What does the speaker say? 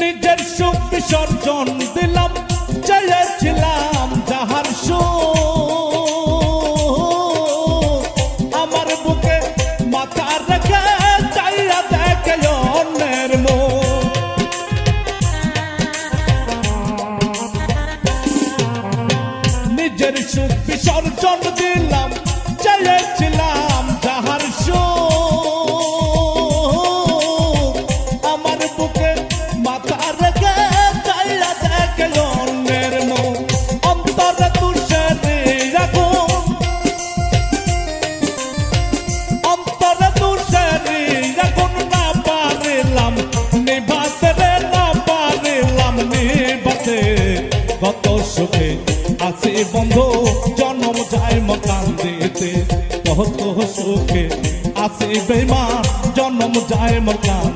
নিজের সুখ বিসর্জন দিলাম, চেয়েছিলাম যাহার সুখ, আমার বুকে মাথা রেখে চাইয়া দেখে অন্যের মুখ। নিজের সুখ বিসর্জন দিলাম, চেয়েছিলাম যাহার সুখ, আমার বুকে মাথা রেখে চাইয়া দেখে অন্যের মুখ। অন্তরে তুষারে রাখুন, অন্তরে তুষারে রাখুন, না পারিলাম নিভাতে রে, না পারিলাম নিভাতে। কত সুখে আছি বন্ধু জন্ম যায় মকান দিতে, কত সুখে আছি বেঈমান জন্ম যায় মকান